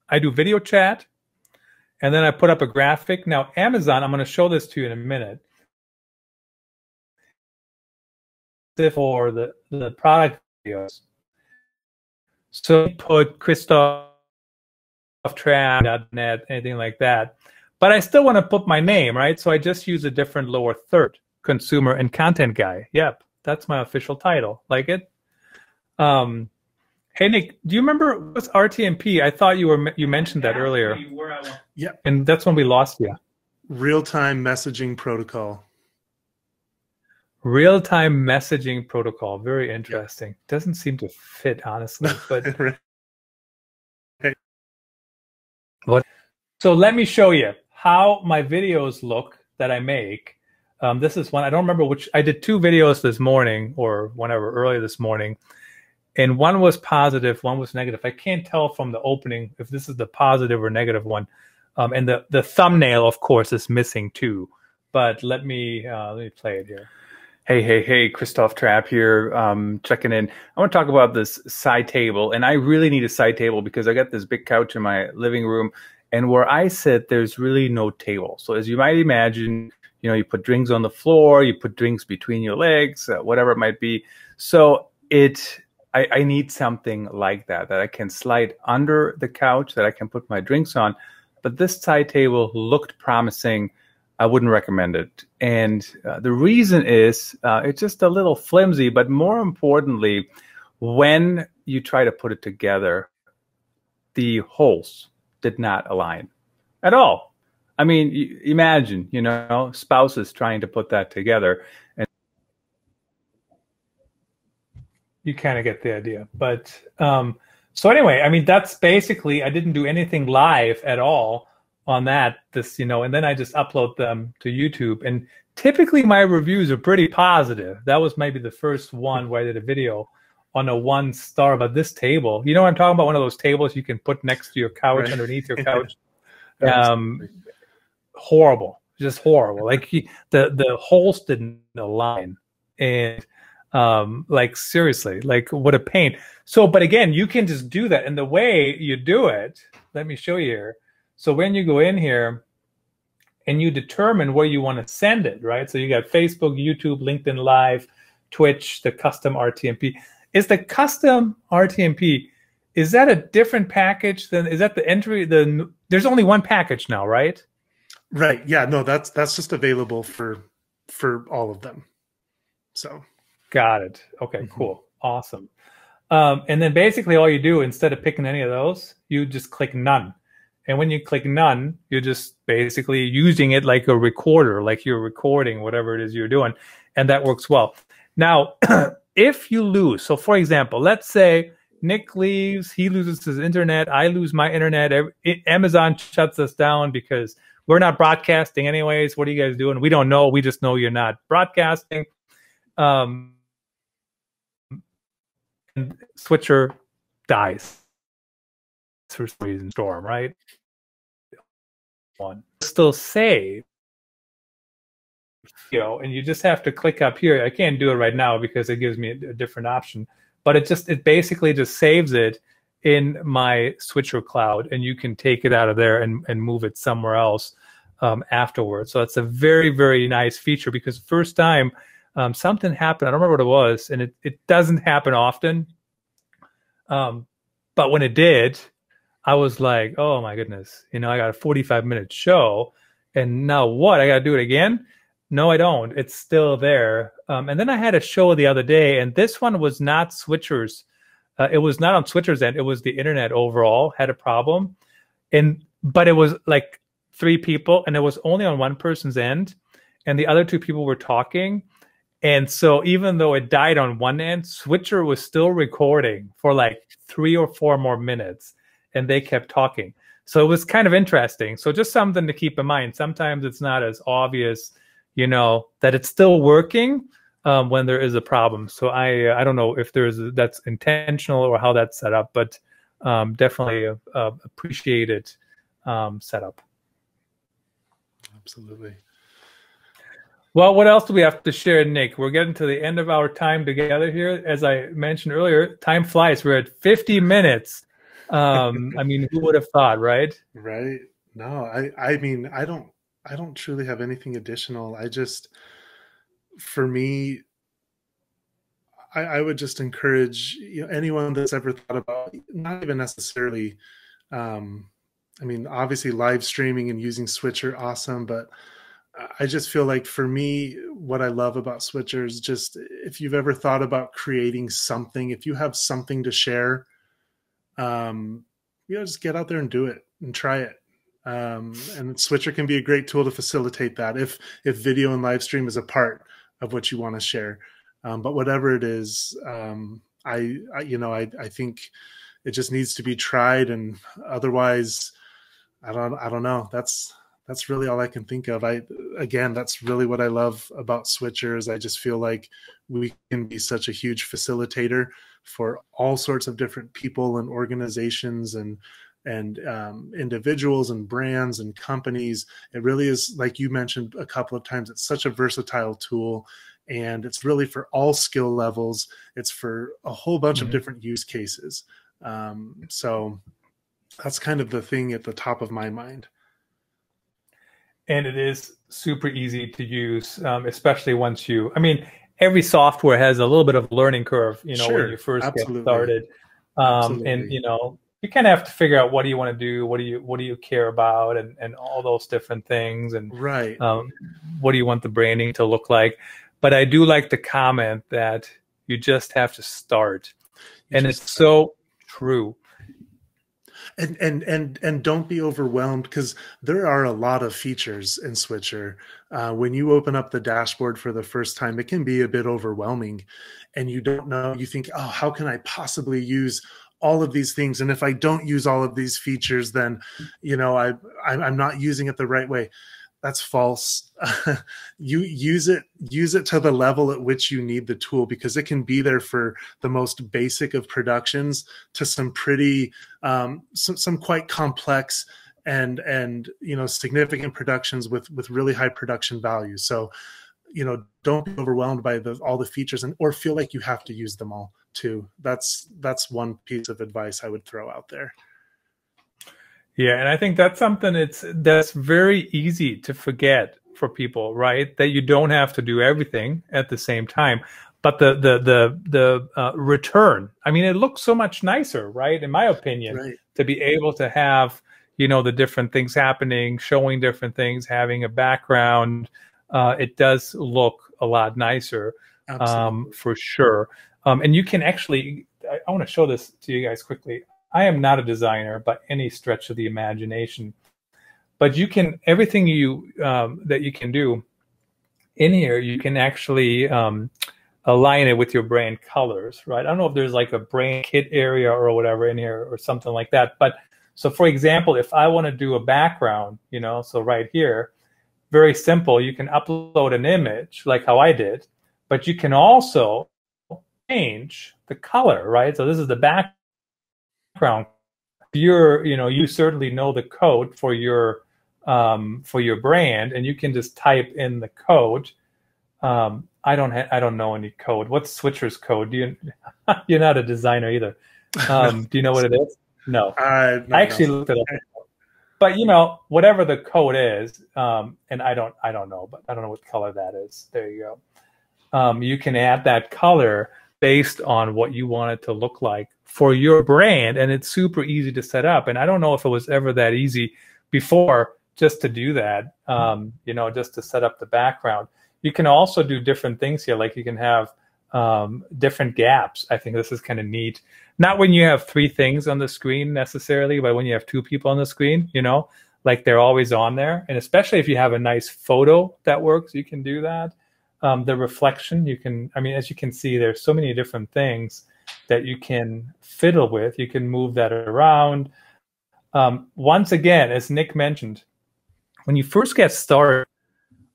I do video chat, and then I put up a graphic. Now, Amazon, I'm going to show this to you in a minute. For the product videos. So put Christoph Trapp.net, anything like that. but I still want to put my name, right? So I just use a different lower third, consumer and content guy. Yep, that's my official title. Like it? Hey Nick, do you remember what's RTMP? I thought you mentioned that earlier. Yeah, and that's when we lost you. Real-time messaging protocol. Real-time messaging protocol. Very interesting. Doesn't seem to fit, honestly. But what? So let me show you how my videos look that I make. This is one. I don't remember which. I did 2 videos this morning or whenever earlier this morning. And one was positive, one was negative. I can't tell from the opening if this is the positive or negative one. And the thumbnail, of course, is missing too. But let me play it here. Hey, Christoph Trapp here, checking in. I want to talk about this side table. And I really need a side table because I got this big couch in my living room. And where I sit, there's really no table. So as you might imagine, you put drinks on the floor, you put drinks between your legs, whatever it might be. So I need something like that I can slide under the couch, that I can put my drinks on. But this side table looked promising. I wouldn't recommend it. And the reason is it's just a little flimsy, but more importantly, when you try to put it together, the holes did not align at all. I mean, imagine, spouses trying to put that together. And you kind of get the idea. But so anyway, I mean, that's basically, I didn't do anything live at all on that, and then I just upload them to YouTube. And typically my reviews are pretty positive. That was maybe the first one where I did a video on a 1-star, but this table, you know what I'm talking about? One of those tables you can put next to your couch, right, underneath your couch. Horrible, just horrible. Like the holes didn't align. And like seriously, like what a pain. So, but again, you can just do that. And the way you do it, let me show you here. So when you go in here and you determine where you want to send it, right? So you got Facebook, YouTube, LinkedIn Live, Twitch, the custom RTMP. Is the custom RTMP, is that a different package than, is that the entry, there's only one package now, right? Right. Yeah, no, that's just available for all of them. So. Got it. Okay, cool. Awesome. And then basically all you do, instead of picking any of those, you just click none. And when you click none, you're just basically using it like a recorder, like you're recording whatever it is you're doing. And that works well. Now, if you lose, so for example, let's say Nick leaves, he loses his internet, I lose my internet, Amazon shuts us down because we're not broadcasting anyways. What are you guys doing? We don't know. We just know you're not broadcasting. And switcher dies for some reason, storm, right? One still save, and you just have to click up here. I can't do it right now because it gives me a different option, but it basically just saves it in my switcher cloud, and you can take it out of there and move it somewhere else afterwards. So it's a very, very nice feature because first time something happened. I don't remember what it was, and it doesn't happen often. But when it did, I was like, oh my goodness, I got a 45-minute show, and now what? I got to do it again? No, I don't. It's still there. And then I had a show the other day, and this one was not switchers. It was not on switchers' end. It was the internet overall had a problem, but it was like 3 people, and it was only on one person's end, and the other 2 people were talking. And so even though it died on one end, switcher was still recording for like 3 or 4 more minutes, and they kept talking. So it was kind of interesting. So just something to keep in mind. Sometimes it's not as obvious, that it's still working when there is a problem. So I don't know if that's intentional or how that's set up, but definitely appreciated setup. Absolutely. Well, what else do we have to share, Nick? We're getting to the end of our time together here. As I mentioned earlier, time flies. We're at 50 minutes. I mean, who would have thought, right? Right. No, I mean, I don't truly have anything additional. For me, I would just encourage anyone that's ever thought about not even necessarily I mean, obviously live streaming and using Switcher, awesome, but I just feel like for me, what I love about Switcher is just if you've ever thought about creating something, if you have something to share, just get out there and do it and try it. And Switcher can be a great tool to facilitate that if video and live stream is a part of what you want to share. But whatever it is, I think it just needs to be tried, and otherwise, I don't know. That's really all I can think of. That's really what I love about Switcher is I just feel like we can be such a huge facilitator for all sorts of different people and organizations and individuals and brands and companies. It really is, like you mentioned a couple of times, it's such a versatile tool, and it's really for all skill levels. It's for a whole bunch of different use cases. So that's kind of the thing at the top of my mind. And it is super easy to use, especially once every software has a little bit of learning curve, Sure, when you first absolutely. get started. And, you kind of have to figure out what do you want to do? What do you care about? And all those different things. And right. What do you want the branding to look like? But I do like the comment that you just have to start. And it's so true. And don't be overwhelmed, because there are a lot of features in Switcher. When you open up the dashboard for the first time, it can be a bit overwhelming, and you don't know. You think, oh, how can I possibly use all of these things? And if I don't use all of these features, then I'm not using it the right way. That's false. You use it to the level at which you need the tool, because it can be there for the most basic of productions to some pretty some quite complex and significant productions with really high production value. So don't be overwhelmed by all the features or feel like you have to use them all too. That's one piece of advice I would throw out there. Yeah, and I think that's something that's very easy to forget for people, right? That you don't have to do everything at the same time, but the return. I mean, it looks so much nicer, right? In my opinion, right. To be able to have the different things happening, showing different things, having a background, it does look a lot nicer, for sure. And you can actually, I want to show this to you guys quickly. I am not a designer by any stretch of the imagination, but everything that you can do in here, you can actually align it with your brand colors, right? I don't know if there's like a brand kit area or whatever in here or something like that. But so for example, if I want to do a background, so right here, very simple, you can upload an image like how I did, but you can also change the color, right? So this is the background. You certainly know the code for your brand, and you can just type in the code. I don't know any code. What's Switcher's code? You're not a designer either. Do you know what it is? No. I actually looked it up. But whatever the code is, and I don't know, but I don't know what color that is. There you go. You can add that color based on what you want it to look like for your brand, and it's super easy to set up. And I don't know if it was ever that easy before just to do that, just to set up the background. You can also do different things here, like you can have different gaps. I think this is kind of neat. Not when you have 3 things on the screen necessarily, but when you have 2 people on the screen, like they're always on there. And especially if you have a nice photo that works, you can do that. The reflection, as you can see, there's so many different things that you can fiddle with. You can move that around. Once again, as Nick mentioned, when you first get started,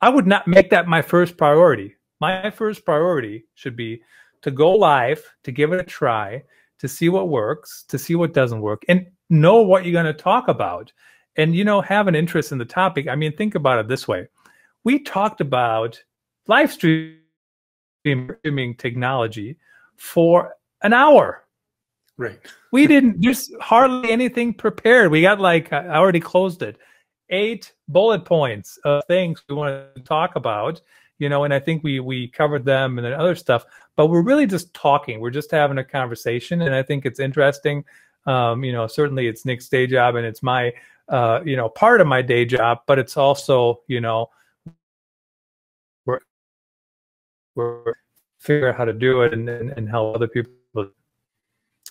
I would not make that my first priority. My first priority should be to go live, to give it a try, to see what works, to see what doesn't work, and know what you're going to talk about. And, have an interest in the topic. I mean, think about it this way. We talked about live streaming technology for an hour. Right. There's hardly anything prepared. We got I already closed it. 8 bullet points of things we want to talk about, and I think we covered them and then other stuff, but we're really just talking. We're just having a conversation. And I think it's interesting Certainly it's Nick's day job and it's my, part of my day job, but it's also, we're figure out how to do it and help other people.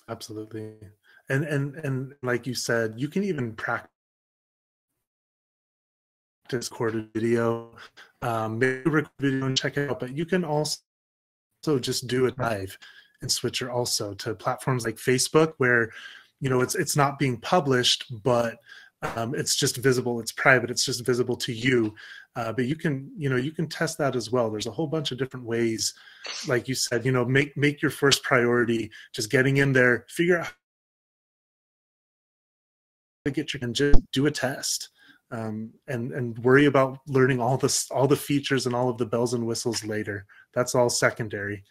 Absolutely. And like you said, you can even practice recorded video, maybe record video and check it out, but you can also just do it live and switcher also to platforms like Facebook where, it's not being published, but it's just visible. It's private. It's just visible to you. But you can test that as well. There's a whole bunch of different ways, like you said, make your first priority just getting in there, figure out how to get and just do a test, and worry about learning all the features and all of the bells and whistles later. That's all secondary.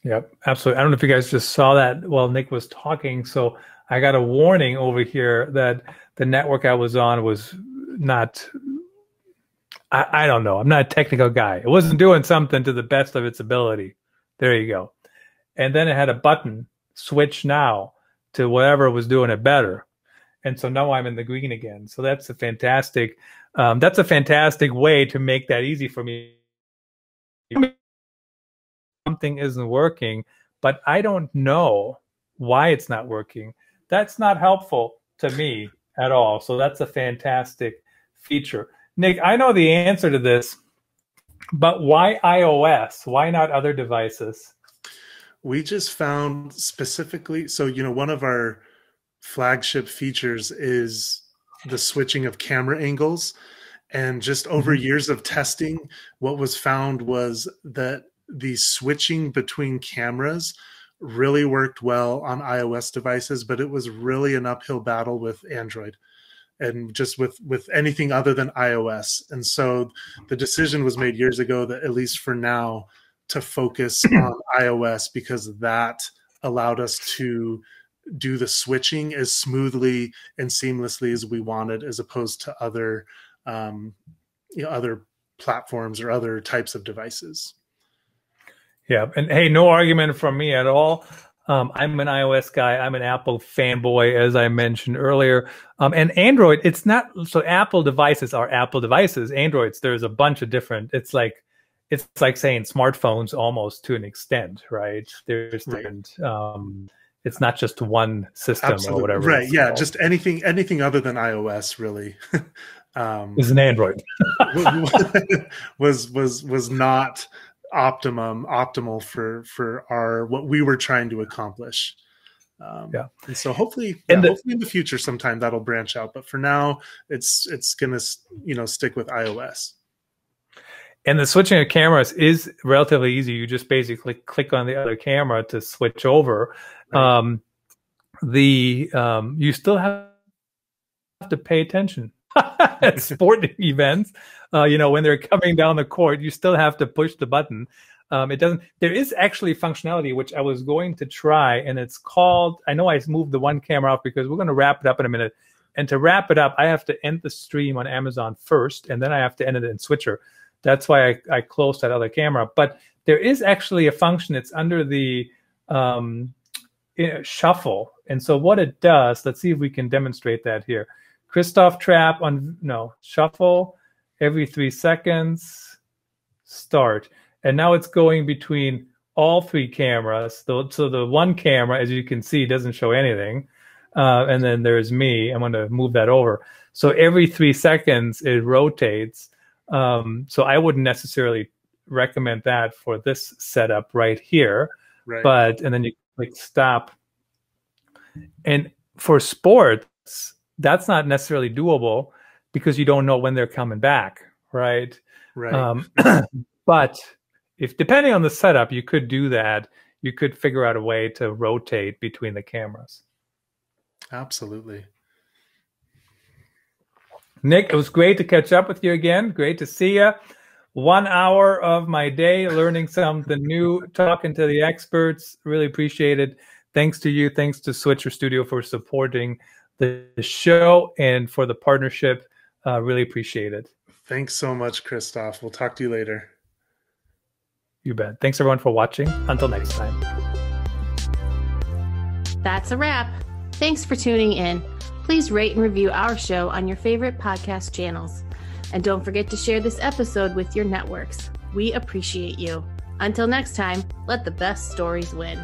Yep, absolutely. I don't know if you guys just saw that while Nick was talking. So I got a warning over here that the network I was on was not, I don't know. I'm not a technical guy. It wasn't doing something to the best of its ability. There you go. And then it had a button, switch now, to whatever was doing it better. And so now I'm in the green again. So that's a fantastic way to make that easy for me. Something isn't working, but I don't know why it's not working. That's not helpful to me at all. So that's a fantastic feature. Nick, I know the answer to this, but why iOS? Why not other devices? We just found specifically, so, one of our flagship features is the switching of camera angles. And just over years of testing, what was found was that the switching between cameras really worked well on iOS devices, but it was really an uphill battle with Android and just with anything other than iOS. And so the decision was made years ago that, at least for now, to focus on iOS, because that allowed us to do the switching as smoothly and seamlessly as we wanted, as opposed to other platforms or other types of devices. Yeah, and hey, no argument from me at all. I'm an iOS guy. I'm an Apple fanboy, as I mentioned earlier. And Android, it's not, so Apple devices are Apple devices. Androids, there's a bunch of different, it's like saying smartphones almost to an extent, right? There's different, it's not just one system. Absolutely. Or whatever. Right, yeah, just anything other than iOS really. Is an Android. was not optimal for our what we were trying to accomplish. And so hopefully in the future sometime that'll branch out, but for now it's gonna stick with iOS. And the switching of cameras is relatively easy. You just basically click on the other camera to switch over. Right. You still have to pay attention at sporting events. When they're coming down the court, you still have to push the button. There is actually functionality which I was going to try, and it's called, I know I moved the one camera off because we're going to wrap it up in a minute. And to wrap it up, I have to end the stream on Amazon first, and then I have to end it in Switcher. That's why I closed that other camera. But there is actually a function. It's under the shuffle. And so what it does, let's see if we can demonstrate that here. Christoph Trapp shuffle every 3 seconds, start. And now it's going between all three cameras. So the one camera, as you can see, doesn't show anything. And then there's me. I'm going to move that over. So every 3 seconds, it rotates. So I wouldn't necessarily recommend that for this setup right here. Right. And then you click stop. And for sports, that's not necessarily doable because you don't know when they're coming back, right? Right. But if depending on the setup, you could do that. You could figure out a way to rotate between the cameras. Absolutely. Nick, it was great to catch up with you again. Great to see you. 1 hour of my day learning something new, talking to the experts. Really appreciate it. Thanks to you. Thanks to Switcher Studio for supporting the show and for the partnership. Really appreciate it. Thanks so much, Christoph. We'll talk to you later. You bet. Thanks everyone for watching. Until next time. That's a wrap. Thanks for tuning in. Please rate and review our show on your favorite podcast channels. And don't forget to share this episode with your networks. We appreciate you. Until next time, let the best stories win.